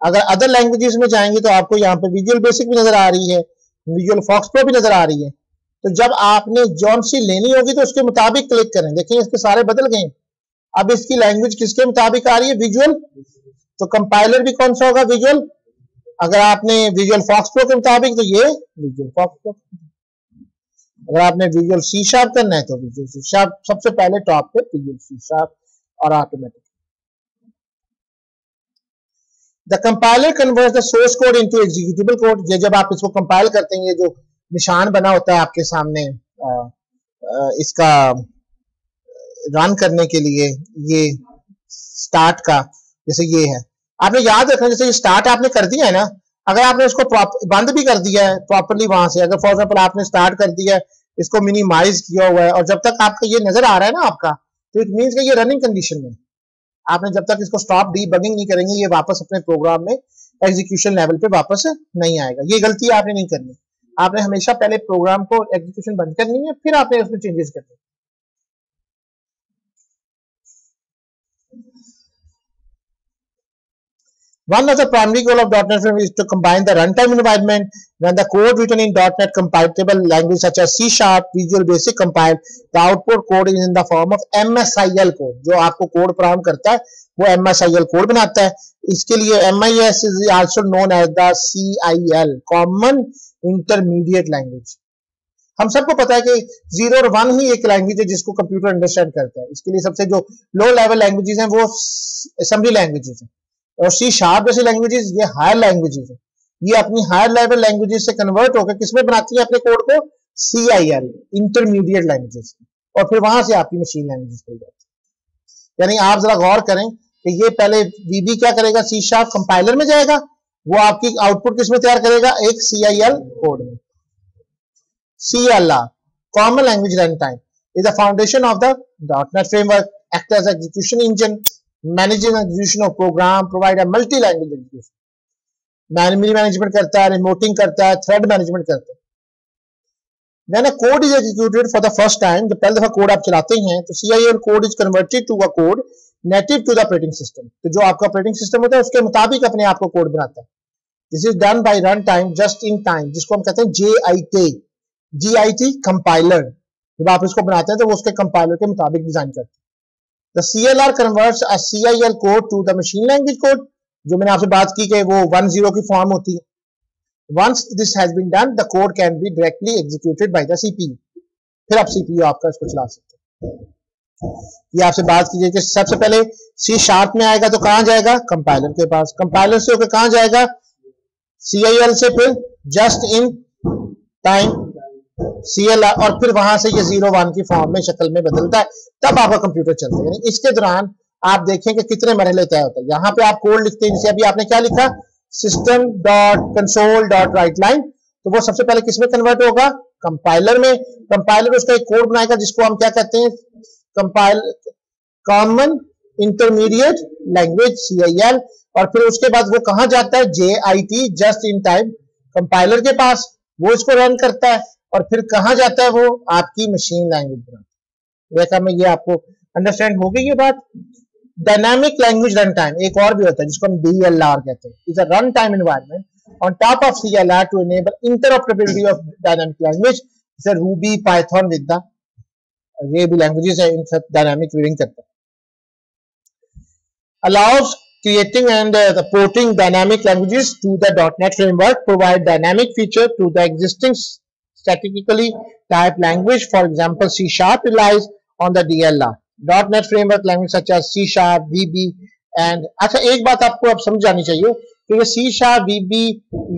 अगर अदर लैंग्वेजेस में जाएंगे तो आपको यहाँ पे विजुअल बेसिक भी नजर आ रही है, विजुअल फॉक्स प्रो भी नजर आ रही है। तो जब आपने जौन सी लेनी होगी तो उसके मुताबिक क्लिक करें। देखें इसके सारे बदल गए। अब इसकी लैंग्वेज किसके मुताबिक आ रही है? विजुअल। तो कंपाइलर भी कौन सा होगा? विजुअल। अगर आपने विजुअल फॉक्स प्रो के मुताबिक तो ये विजुअल फॉक्स प्रो। अगर आपने विजुअल C शार्प करना है तो विजुअल C शार्प सबसे पहले टॉप पे, विजुअल C शार्प और automatic. The compiler converts the source code into executable code. जब आप इसको कंपाइल करते हैं, जो निशान बना होता है आपके सामने इसका रन करने के लिए, ये स्टार्ट का, जैसे ये है, आपने याद रखना, जैसे ये स्टार्ट आपने कर दिया है ना, अगर आपने इसको बंद भी कर दिया है प्रॉपरली वहां से, अगर फॉर एग्जाम्पल आपने स्टार्ट कर दिया है, इसको मिनिमाइज किया हुआ है और जब तक आपका ये नजर आ रहा है ना आपका, तो इट मीन्स कि ये रनिंग कंडीशन में। आपने जब तक इसको स्टॉप डीबगिंग नहीं करेंगे ये वापस अपने प्रोग्राम में एग्जीक्यूशन लेवल पे वापस नहीं आएगा। ये गलती आपने नहीं करनी। आपने हमेशा पहले प्रोग्राम को एग्जीक्यूशन बंद करनी है, फिर आपने उसमें चेंजेस करने हैं। One of the primary goal of .NET Framework is to combine the runtime environment. When the code written in .NET compatible language such as C Sharp, Visual Basic compiled, the output code is in the form of MSIL code. जो आपको code फराहम करता है वो MSIL code बनाता है। इसके लिए MIS is also known as the CIL, Common Intermediate Language। हम सबको पता है कि 0 और 1 ही एक लैंग्वेज है जिसको कंप्यूटर अंडरस्टैंड करता है। इसके लिए सबसे जो लो लेवल लैंग्वेजेस हैं वो असेंबली लैंग्वेजेस हैं, और C शार्प जैसी लैंग्वेजेस ये हायर लैंग्वेजेस है। ये अपनी हायर लेवल लैंग्वेजेस से कन्वर्ट होकर किसमें बनाती है अपने कोड को, CIL इंटरमीडिएट लैंग्वेजेस, और फिर वहां से आपकी मशीन लैंग्वेजेस खुल जाती है। यानी आप जरा गौर करें कि ये पहले VB क्या करेगा, C# कंपाइलर में जाएगा, वो आपकी आउटपुट किसमें तैयार करेगा, एक CIL कोड में। CLR Common Language Runtime is the foundation of the .NET framework, act as execution engine, managing execution of program, provide a multi-language execution, memory management करता है, remoting करता है, thread management करता है। When a code is executed for the first time, जब पहली दफा code आप चलाते हैं तो CIL code is converted to a code native to the operating system, तो जो आपका ऑपरेटिंग सिस्टम होता है उसके मुताबिक अपने आप को कोड बनाता है। This is done by runtime just in time, जिसको हम कहते हैं GIT कंपाइलर। जब आप इसको बनाते हैं तो वो उसके कंपाइलर के मुताबिक डिजाइन करते हैं। The CLR converts a CIL code to the machine language code, जो मैंने आपसे बात की कि वो 1-0 की फॉर्म होती है। Once this has been done, the code can be directly executed by the CPU, फिर आप CPU आपका इसको चला सकते हैं। ये आपसे बात कीजिए कि सबसे पहले C# में आएगा तो कहां जाएगा, कंपाइलर के पास, कंपाइलर से होकर कहां जाएगा, CIL से, फिर जस्ट इन टाइम CLR, और फिर वहां से ये 0-1 की फॉर्म में शक्ल में बदलता है, तब आपका कंप्यूटर चलता है। यानी इसके दौरान आप देखें कि कितने मरहले तय होते हैं। यहाँ पे आप कोड लिखते हैं, जैसे अभी आपने क्या लिखा, system.console.writeline, तो वो सबसे पहले किसमें कन्वर्ट होगा, कंपाइलर में। कंपाइलर उसका एक कोड बनाएगा जिसको हम क्या कहते हैं, कॉमन इंटरमीडिएट लैंग्वेज CIL, और फिर उसके बाद वो कहां जाता है, JIT just in time compiler के पास, वो इसको रन करता है, और फिर कहां जाता है, वो आपकी मशीन लैंग्वेज बनाता है। वैसा में ये आपको अंडरस्टैंड हो गई ये बात। डायनामिक लैंग्वेज रन टाइम एक और भी होता है जिसको हम DLR कहते हैं, is a runtime environment on top of CLR to enable interoperability of dynamic language, जैसे रूबी, पाइथन, विदा, ये भी लैंग्वेजेस है, इन सब डायनामिक रीडिंग करता है। allows creating and porting dynamic languages to the .NET framework, provide dynamic feature to the existing statically typed language. For example, C# relies on the DLR. .NET framework language such as C#, VB and अच्छा एक बात आपको अब समझ जानी चाहिए कि ये C#, VB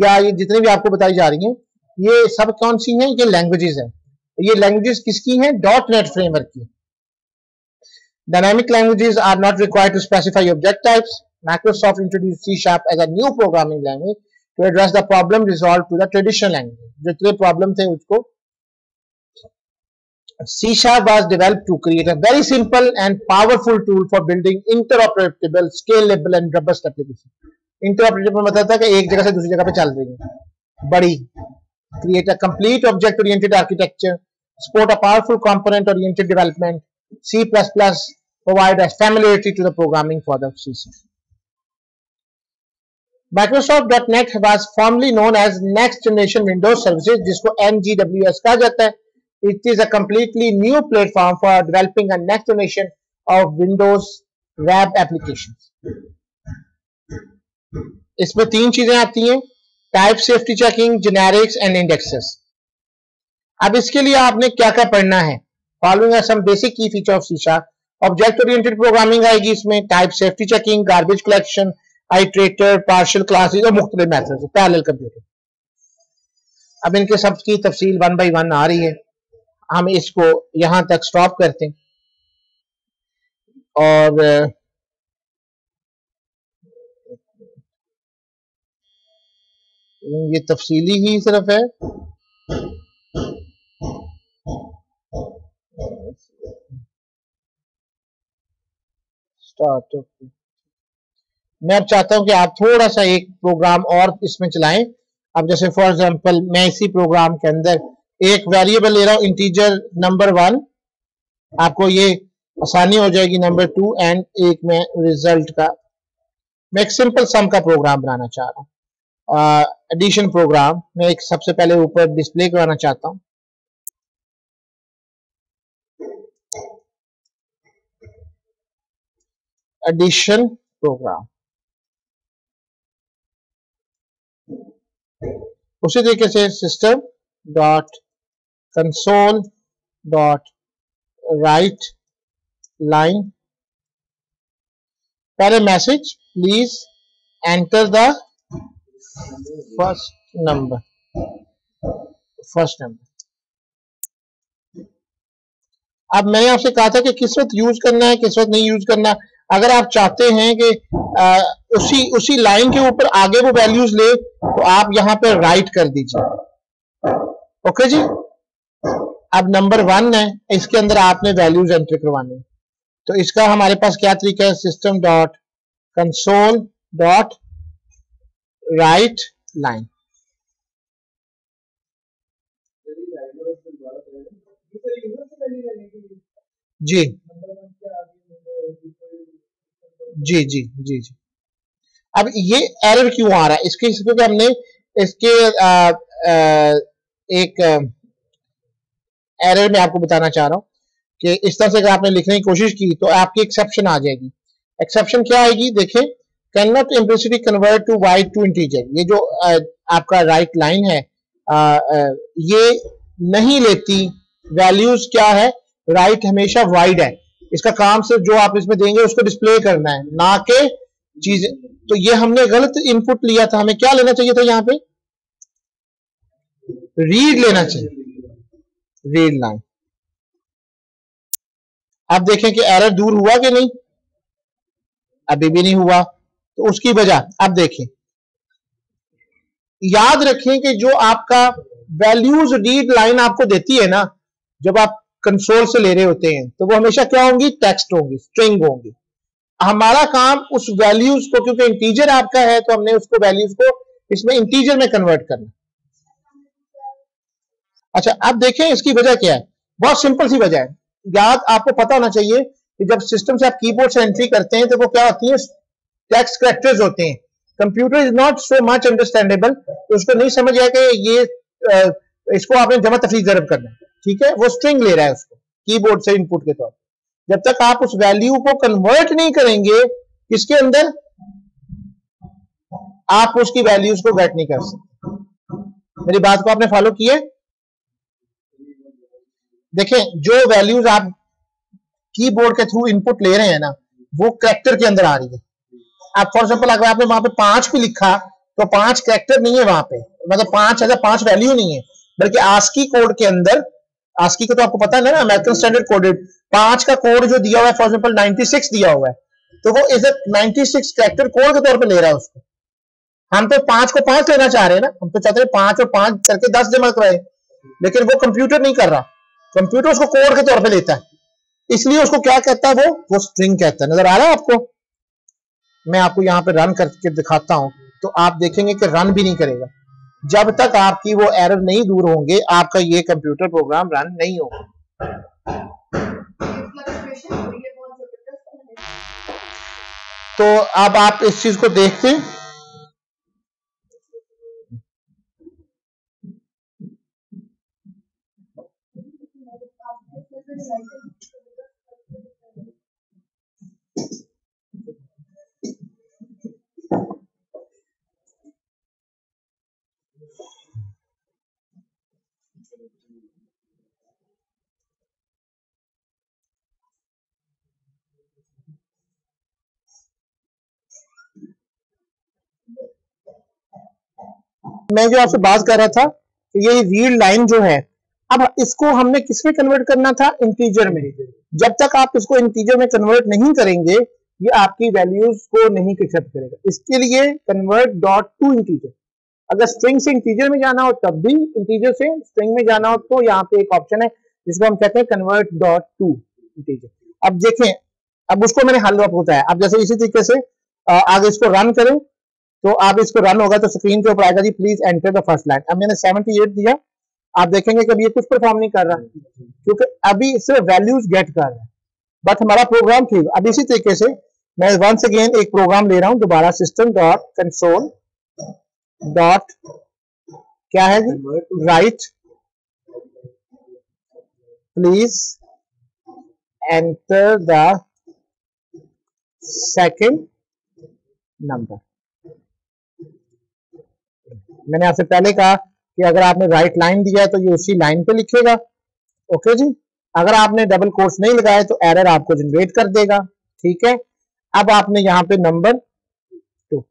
या ये जितने भी आपको बताई जा रही हैं, ये सब कौन सी हैं, ये लैंग्वेजेस हैं। ये लैंग्वेजेस किसकी हैं, .NET framework की। Dynamic languages are not required to specify object types. Microsoft introduced C# as a new programming language to address the problem resolved to the traditional language. जितने प्रॉब्लम थे उसको C# was developed to create a very simple and powerful tool for building interoperable, scalable and robust application. Interoperable मतलब था कि एक जगह से दूसरी जगह पे चल रही है बड़ी। Create a complete object-oriented architecture, support a powerful component-oriented development. C++ provide a familiarity to the programming for the C. Microsoft.NET was formerly known as Next Generation Windows Services, जिसको NGWS कहा जाता है. It is a completely new platform for developing a next generation of Windows web applications. इसमें तीन चीजें आती हैं, type safety checking, generics and indexes. अब इसके लिए आपने क्या क्या पढ़ना है, फॉलोइंग आर सम बेसिक की feature of C#। Object oriented programming आएगी इसमें, type safety checking, garbage collection, iterator, partial classes और मुख्तलिफ मेथड्स, पैरेलल कंप्यूटिंग। अब इनके सब की तफसील 1 by 1 आ रही है, हम इसको यहां तक स्टॉप करते हैं और ये तफसीली ही सिर्फ है। स्टार्ट। मैं अब चाहता हूं कि आप थोड़ा सा एक प्रोग्राम और इसमें चलाएं। अब जैसे फॉर एग्जांपल मैं इसी प्रोग्राम के अंदर एक वेरिएबल ले रहा हूं, इंटीजर नंबर 1, आपको ये आसानी हो जाएगी, नंबर 2 एंड एक में रिजल्ट का। मैं एक सिंपल सम का प्रोग्राम बनाना चाह रहा हूं, एडिशन प्रोग्राम। मैं एक सबसे पहले ऊपर डिस्प्ले कराना चाहता हूं। एडिशन प्रोग्राम उसी तरीके से system dot console dot write line, पहले message please enter the first number, first number. अब मैंने आपसे कहा था कि किस वक्त यूज करना है, किस वक्त नहीं यूज करना। अगर आप चाहते हैं कि उसी लाइन के ऊपर आगे वो वैल्यूज ले, तो आप यहां पे राइट कर दीजिए। ओके जी। अब नंबर 1 है, इसके अंदर आपने वैल्यूज एंटर करवानी। तो इसका हमारे पास क्या तरीका है, system dot console dot write line. जी जी जी जी जी। अब ये एरर क्यों आ रहा है, इसके क्योंकि हमने इसके एक एरर में आपको बताना चाह रहा हूं कि इस तरह से अगर आपने लिखने की कोशिश की तो आपकी एक्सेप्शन आ जाएगी। एक्सेप्शन क्या आएगी, देखें, cannot implicitly convert to wide to integer. ये जो आपका राइट लाइन है, ये नहीं लेती वैल्यूज। क्या है, राइट हमेशा वाइड है, इसका काम सिर्फ जो आप इसमें देंगे उसको डिस्प्ले करना है, ना कि चीजें। तो ये हमने गलत इनपुट लिया था, हमें क्या लेना चाहिए था, यहाँ पे रीड लेना चाहिए, रीड लाइन। अब देखें कि एरर दूर हुआ कि नहीं, अभी भी नहीं हुआ। तो उसकी वजह, अब देखें, याद रखें कि जो आपका वैल्यूज रीड लाइन आपको देती है ना, जब आप कंसोल से ले रहे होते हैं, तो वो हमेशा क्या होंगी, टेक्स्ट होंगी, स्ट्रिंग होंगी। हमारा काम उस वैल्यूज को, क्योंकि इंटीजर आपका है, तो हमने उसको वैल्यूज को इसमें इंटीजर में कन्वर्ट करना। अच्छा, अब देखें इसकी वजह क्या है, बहुत सिंपल सी वजह है। याद आपको पता होना चाहिए कि जब सिस्टम से आप कीबोर्ड से एंट्री करते हैं तो वो क्या होती है, टेक्स्ट कैरेक्टर्स होते हैं। Computer is not so much understandable, तो उसको नहीं समझ आया कि ये इसको आपने जमा तफरीक जरब करना है, ठीक है, वो स्ट्रिंग ले रहा है उसको कीबोर्ड से इनपुट के तौर पर। जब तक आप उस वैल्यू को कन्वर्ट नहीं करेंगे किसके अंदर, आप उसकी वैल्यूज को गेट नहीं कर सकते। मेरी बात को आपने फॉलो किया? देखें, जो वैल्यूज आप कीबोर्ड के थ्रू इनपुट ले रहे हैं ना, वो कैरेक्टर के अंदर आ रही है। आप फॉर एग्जांपल अगर आपने वहां पे 5 भी लिखा, तो 5 कैरेक्टर नहीं है वहां पे, मतलब 5 वैल्यू नहीं है, बल्कि आस्की कोड के अंदर, आस्की को तो आपको पता है ना, अमेरिकन स्टैंडर्ड कोडेड 5 का कोड जो दिया हुआ है, फॉर एग्जांपल 96 दिया हुआ है, तो वो इज 96 कैरेक्टर कोड के तौर पर ले रहा है उसको। हम तो 5 को 5 लेना चाह रहे हैं ना, हम तो चाहते हैं 5 और 5 करके 10 जमा कराए, लेकिन वो कंप्यूटर नहीं कर रहा, कंप्यूटर उसको कोड के तौर पे लेता है, इसलिए उसको क्या कहता है, वो स्ट्रिंग कहता है। नजर आ रहा है आपको? मैं आपको यहाँ पे रन करके दिखाता हूं, तो आप देखेंगे कि रन भी नहीं करेगा। जब तक आपकी वो एरर नहीं दूर होंगे, आपका ये कंप्यूटर प्रोग्राम रन नहीं होगा। तो अब आप इस चीज को देखते हैं, मैं जो आपसे बात कर रहा था, ये रीड लाइन जो है, अब इसको हमने किस में कन्वर्ट करना था, इंटीजर में। जब तक आप इसको इंटीजर में कन्वर्ट नहीं करेंगे, ये आपकी वैल्यूज को नहीं एक्सेप्ट करेगा। इसके लिए कन्वर्ट डॉट टू इंटीजर, अगर स्ट्रिंग से इंटीजर में जाना हो तब भी, इंटीजर से स्ट्रिंग में जाना हो तो यहाँ पे एक ऑप्शन है जिसको हम कहते हैं कन्वर्ट डॉट टू इंटीजर। अब देखें, अब उसको मैंने हल आपको बताया। अब जैसे इसी तरीके से आगे इसको रन करें, तो आप इसको रन होगा तो स्क्रीन के ऊपर आएगा जी please enter the first line. अब मैंने 78 दिया, आप देखेंगे कि अभी ये कुछ परफॉर्म नहीं कर रहा, क्योंकि अभी सिर्फ वैल्यूज गेट कर रहा है, बट हमारा प्रोग्राम ठीक। अब इसी तरीके से मैं वंस अगेन एक प्रोग्राम ले रहा हूं दोबारा, सिस्टम डॉट कंसोल डॉट क्या है जी, write please enter the second number. मैंने आपसे पहले कहा कि अगर आपने राइट लाइन दिया है तो ये उसी लाइन पे लिखेगा। ओके जी, अगर आपने डबल कोट्स नहीं लगाए तो एरर आपको जनरेट कर देगा, ठीक है। अब आपने यहाँ पे नंबर 2,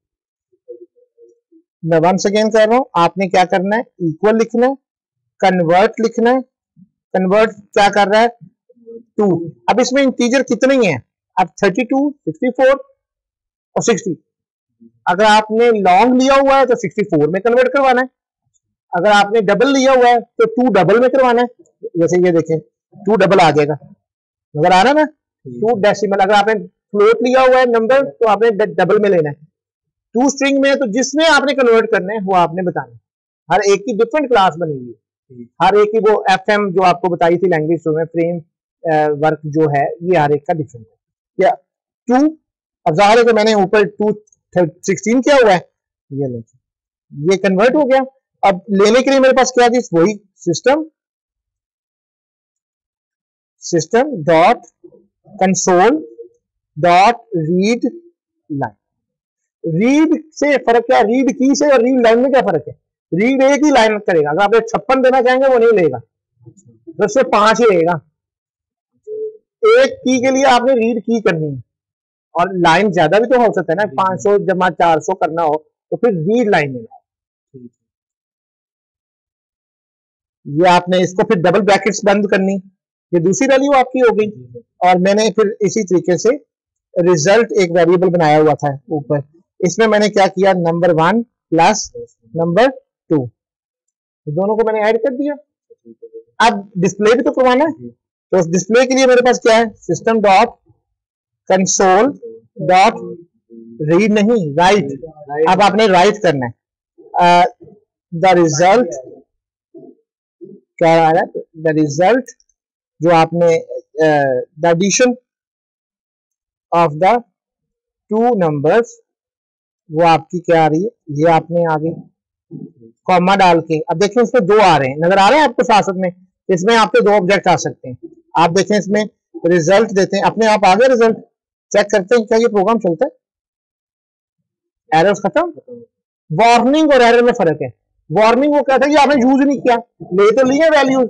मैं वंस अगेन कर रहा हूं, आपने क्या करना है, इक्वल लिखना है, कन्वर्ट लिखना है। कन्वर्ट क्या कर रहा है, 2। अब इसमें इंटीजर कितने ही हैं, अब 32, 64 और 60। अगर आपने लॉन्ग लिया हुआ है तो 64 में कन्वर्ट करवाना है, अगर आपने डबल लिया हुआ है तो 2 डबल में करवाना है। जैसे ये देखें 2 डबल आ जाएगा, नजर आ रहा है ना, 2 डेसिमल। अगर आपने फ्लोट लिया हुआ है नंबर तो आपने डबल में लेना है। 2 स्ट्रिंग में तो जिसमें आपने कन्वर्ट करना है वो आपने बताना है। हर एक की डिफरेंट क्लास बनी हुई है, हर एक की वो FM जो आपको बताई थी लैंग्वेज में, फ्रेम वर्क जो है ये हर एक का डिफरेंट है। या 2, अब जाहिर है कि मैंने ऊपर 216 किया हुआ है, ये कन्वर्ट हो गया। अब लेने के लिए मेरे पास क्या चीज, वही system dot console dot read line. Read से फर्क क्या है, रीड की से और रीड लाइन में क्या फर्क है, रीड एक ही लाइन करेगा, अगर आप 56 देना चाहेंगे वो नहीं लेगा, तो सिर्फ 5 ही लेगा। एक की के लिए आपने रीड की करनी है, और लाइन ज्यादा भी तो हो सकता है ना, 500 जमा 400 करना हो तो फिर रीड लाइन में ये आपने इसको फिर डबल ब्रैकेट्स बंद करनी, ये दूसरी वैल्यू आपकी हो गई। और मैंने फिर इसी तरीके से रिजल्ट एक वेरिएबल बनाया हुआ था ऊपर, इसमें मैंने क्या किया, नंबर 1 प्लस नंबर 2, दोनों को मैंने ऐड कर दिया। अब डिस्प्ले भी तो करवाना है, तो उस डिस्प्ले के लिए मेरे पास क्या है, system dot console dot read नहीं राइट। अब आपने राइट करना है द रिजल्ट, क्या आ रहा है, द रिजल्ट जो आपने the addition of the 2 numbers, वो आपकी क्या आ रही है, ये आपने आगे कॉमा डाल के, अब देखें इसमें 2 आ रहे हैं, नजर आ रहे हैं आपको साथ साथ में, इसमें आपके 2 ऑब्जेक्ट आ सकते हैं। आप देखें इसमें रिजल्ट देते हैं, अपने आप आ गया रिजल्ट, चेक करते हैं क्या ये प्रोग्राम चलता है, एरर्स खत्म। वार्निंग और एरर में फर्क है, वार्निंग वो कहता है कि आपने यूज नहीं किया, ले तो लिए वैल्यूज,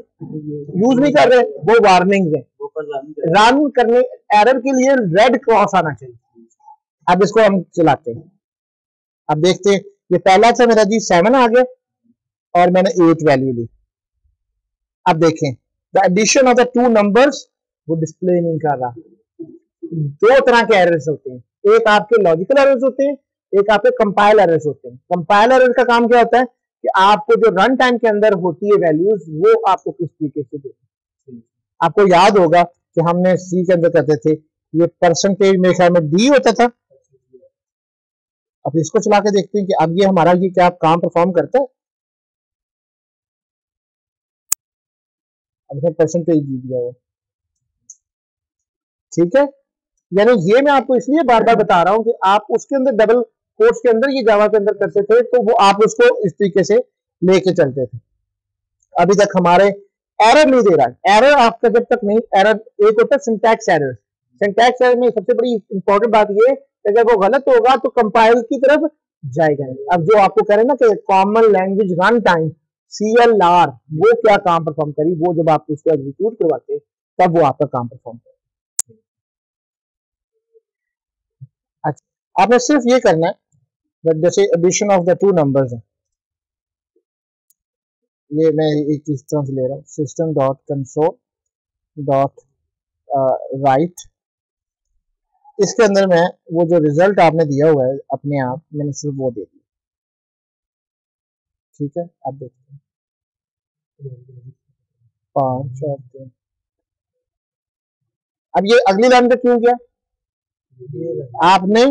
यूज नहीं कर रहे, वो वार्निंग है। रन करने एरर के लिए रेड क्रॉस आना चाहिए। अब इसको हम चलाते हैं, अब देखते हैं, ये पहला था मेरा जी 7 आ गया और मैंने 8 वैल्यू ली। अब देखें the addition of the 2 numbers वो डिस्प्ले नहीं कर रहा। 2 तरह के एरर्स होते हैं, एक आपके लॉजिकल एरर्स होते हैं, एक आपके कंपाइल एरर्स होते हैं। कंपाइल एरर का काम क्या होता है कि आपको जो रन टाइम के अंदर होती है वैल्यूज, वो आपको किस तरीके से देती है। आपको याद होगा कि हमने सी के अंदर करते थे, ये परसेंटेज मेरे ख्याल में डी होता था। अब इसको चला के देखते हैं कि अब ये हमारा ये क्या काम परफॉर्म करता है। अब इसमें परसेंटेज दी दिया हुआ, ठीक है। यानी ये मैं आपको इसलिए बार बार बता रहा हूं कि आप उसके अंदर डबल कोट्स के अंदर ये जावा के अंदर करते थे, तो वो आप उसको इस तरीके से लेके चलते थे। अभी तक हमारे एरर नहीं दे रहा है, एरर आपका जब तक नहीं, एरर एक होता है सिंटैक्स एरर। सिंटैक्स एरर में सबसे बड़ी इंपॉर्टेंट बात ये है, अगर वो गलत होगा तो कंपाइल की तरफ जाएगा नहीं। अब जो आपको कह रहे हैं ना कि common language runtime CLR, वो क्या काम परफॉर्म करी, वो जब आप उसको एग्जीक्यूट करवाते तब वो आपका काम परफॉर्म करे। अच्छा, आपने सिर्फ ये करना है, जैसे एडिशन ऑफ द 2 नंबर्स है, ये मैं एक इस तरह से ले रहा हूँ, system dot console dot right, इसके अंदर मैं वो जो रिजल्ट आपने दिया हुआ है अपने आप, मैंने सिर्फ वो दे दिया, ठीक है। अब देखते हैं 5 और 3। अब ये अगली लाइन पे क्यों गया, आपने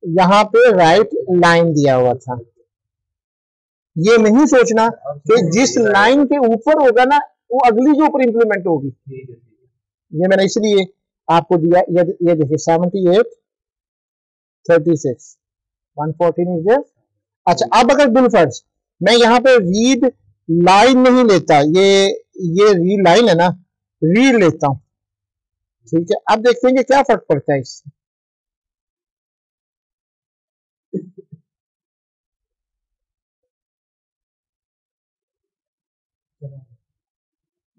यहाँ पे राइट लाइन दिया हुआ था। ये नहीं सोचना कि जिस लाइन के ऊपर होगा ना वो अगली जो ऊपर इंप्लीमेंट होगी, ये मैंने इसलिए आपको दिया। ये देखिए 78 36 114 इज देयर। अच्छा, अब अगर बिलफर्ज मैं यहाँ पे रीड लाइन नहीं लेता, ये रीड लाइन है ना, रीड लेता हूं, ठीक है। अब देखते हैं कि क्या फर्क पड़ता है इससे।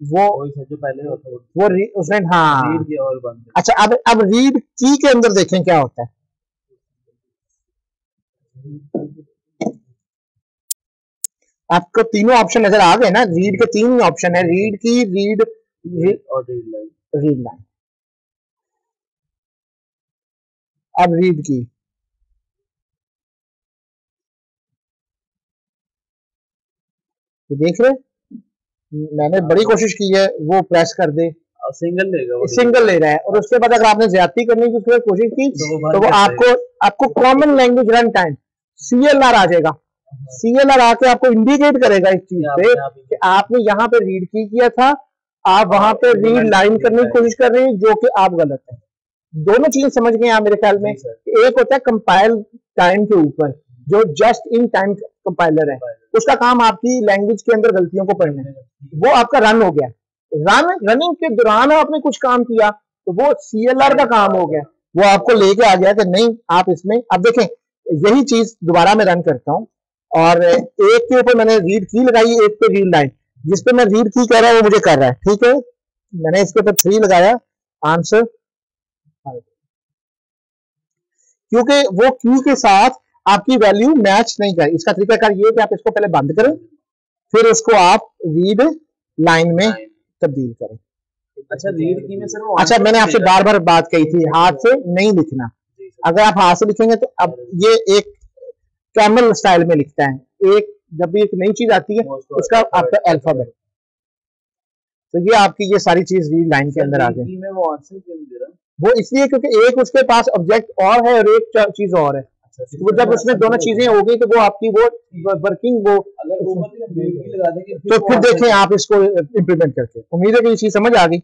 वो जो पहले होता है वो उसने, हाँ रीड किया और बंद। अच्छा, अब रीड की के अंदर देखें क्या होता है। आपको तीनों ऑप्शन नजर आ गए ना, रीड के तीन ही ऑप्शन है, रीड की, रीड और रीड लाइन। Read line. अब रीड की, देख रहे, मैंने बड़ी कोशिश की है, वो प्रेस कर दे, सिंगल लेगा, सिंगल ले रहा है। और उसके बाद अगर आपने ज्यादती करने की उसके कोशिश की तो वो आपको common language runtime CLR आ जाएगा। CLR आके आपको इंडिकेट करेगा इस चीज पे कि आपने यहाँ पे रीड की किया था, आप वहां पे रीड लाइन करने की कोशिश कर रहे हैं, जो कि आप गलत है। दोनों चीज समझ गए आप मेरे ख्याल में। एक होता है कंपाइल टाइम के ऊपर, जो जस्ट इन टाइम कंपाइलर है, उसका काम आपकी लैंग्वेज के अंदर गलतियों को पढ़ना है, वो आपका रन हो गया। रनिंग के दौरान आपने कुछ काम किया तो वो CLR का काम हो गया, वो आपको लेके आ गया कि नहीं आप इसमें। अब देखें, यही चीज दोबारा मैं रन करता हूँ, और एक के ऊपर मैंने रीड की लगाई, एक पे रीड लाइन, जिस पे मैं रीड की कर रहा हूँ वो मुझे कर रहा है, ठीक है। मैंने इसके ऊपर 3 लगाया, आंसर, क्योंकि वो की के साथ आपकी वैल्यू मैच नहीं कर। इसका तरीकाकार ये है कि आप इसको पहले बंद करें, फिर उसको आप रीड लाइन में तब्दील करें। अच्छा, रीड की में सर अच्छा, मैंने आपसे बार बार बात कही थी, हाथ से नहीं लिखना। अगर आप हाथ से लिखेंगे तो अब ये एक कैमल स्टाइल में लिखता है, एक जब भी एक नई चीज आती है उसका आपका अल्फाबेट। तो ये आपकी ये सारी चीज रीड लाइन के अंदर आ गई। वो इसलिए क्योंकि एक उसके पास ऑब्जेक्ट और है और एक चीज और है। वो जब उसमें दोनों चीजें हो गई तो वो आपकी वो वर्किंग, वो तो फिर देखें आप इसको इम्प्लीमेंट करके। उम्मीद है कि ये चीज समझ आ गई।